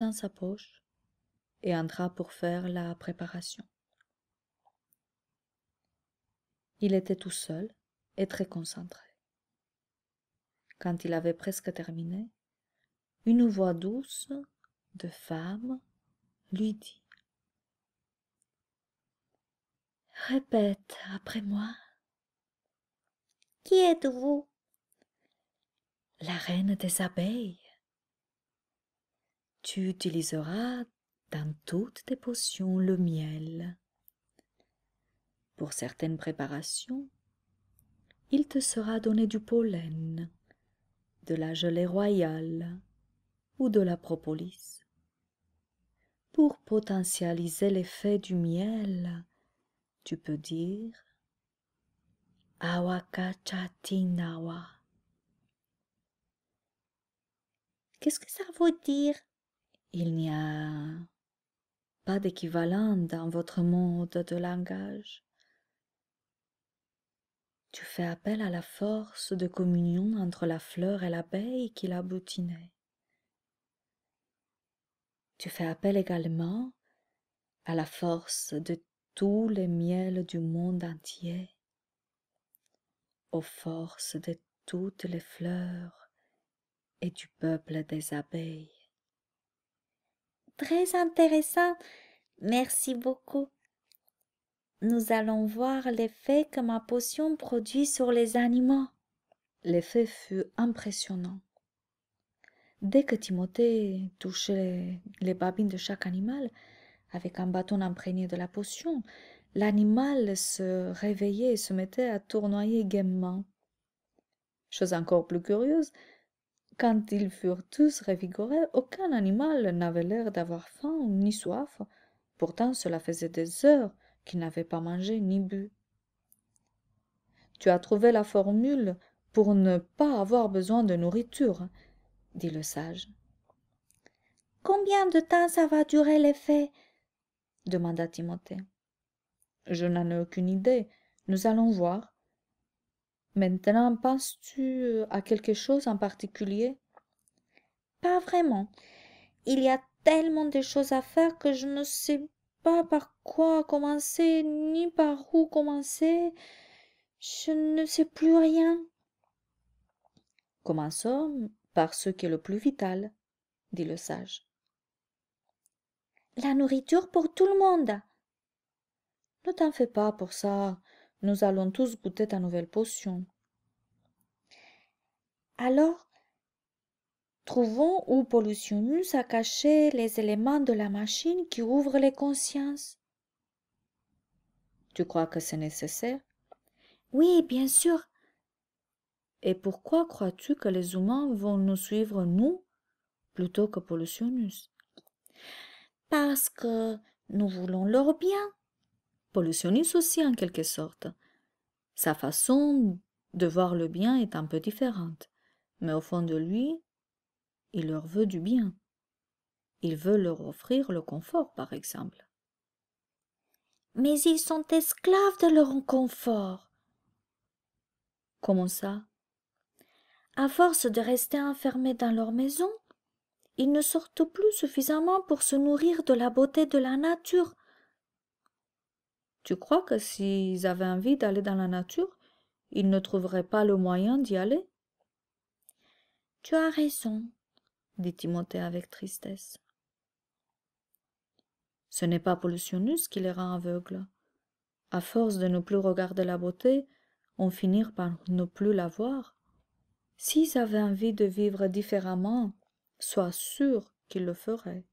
dans sa poche et entra pour faire la préparation. Il était tout seul et très concentré. Quand il avait presque terminé, une voix douce de femme lui dit: Répète après moi. Qui êtes-vous? La reine des abeilles. Tu utiliseras dans toutes tes potions le miel. Pour certaines préparations, il te sera donné du pollen, de la gelée royale ou de la propolis. Pour potentialiser l'effet du miel, tu peux dire Awakachatinawa. Qu'est-ce que ça veut dire? Il n'y a pas d'équivalent dans votre mode de langage. Tu fais appel à la force de communion entre la fleur et l'abeille qui l'a boutinée. Tu fais appel également à la force de tous les miels du monde entier, aux forces de toutes les fleurs et du peuple des abeilles. Très intéressant. Merci beaucoup. Nous allons voir l'effet que ma potion produit sur les animaux. L'effet fut impressionnant. Dès que Timothée touchait les babines de chaque animal avec un bâton imprégné de la potion, l'animal se réveillait et se mettait à tournoyer gaiement. Chose encore plus curieuse, quand ils furent tous revigorés, aucun animal n'avait l'air d'avoir faim ni soif. Pourtant, cela faisait des heures qu'ils n'avaient pas mangé ni bu. Tu as trouvé la formule pour ne pas avoir besoin de nourriture, dit le sage. Combien de temps ça va durer l'effet? Demanda Timothée. Je n'en ai aucune idée. Nous allons voir. Maintenant, penses-tu à quelque chose en particulier? Pas vraiment. Il y a tellement de choses à faire que je ne sais pas par quoi commencer ni par où commencer. Je ne sais plus rien. Commençons par ce qui est le plus vital, dit le sage. La nourriture pour tout le monde. Ne t'en fais pas pour ça. Nous allons tous goûter ta nouvelle potion. Alors, trouvons où Pollutionus a caché les éléments de la machine qui ouvre les consciences. Tu crois que c'est nécessaire? Oui, bien sûr. Et pourquoi crois-tu que les humains vont nous suivre, nous, plutôt que Pollutionus? Parce que nous voulons leur bien. Pollutionus aussi, en quelque sorte. Sa façon de voir le bien est un peu différente, mais au fond de lui, il leur veut du bien. Il veut leur offrir le confort, par exemple. Mais ils sont esclaves de leur confort. Comment ça? À force de rester enfermés dans leur maison, ils ne sortent plus suffisamment pour se nourrir de la beauté de la nature. Tu crois que s'ils avaient envie d'aller dans la nature, ils ne trouveraient pas le moyen d'y aller? Tu as raison. Dit Timothée avec tristesse. Ce n'est pas Pollutionus qui les rend aveugles. À force de ne plus regarder la beauté, on finit par ne plus la voir. S'ils avaient envie de vivre différemment, sois sûr qu'ils le feraient.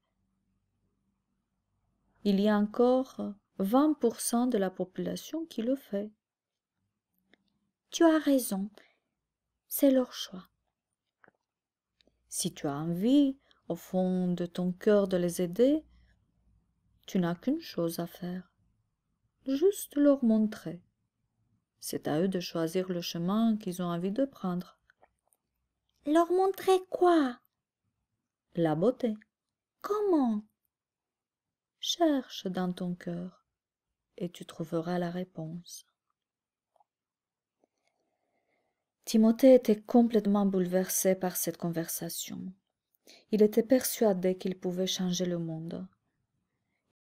Il y a encore 20% de la population qui le fait. Tu as raison. C'est leur choix. Si tu as envie, au fond de ton cœur, de les aider, tu n'as qu'une chose à faire. Juste leur montrer. C'est à eux de choisir le chemin qu'ils ont envie de prendre. Leur montrer quoi? La beauté. Comment? Cherche dans ton cœur et tu trouveras la réponse. Timothée était complètement bouleversé par cette conversation. Il était persuadé qu'il pouvait changer le monde.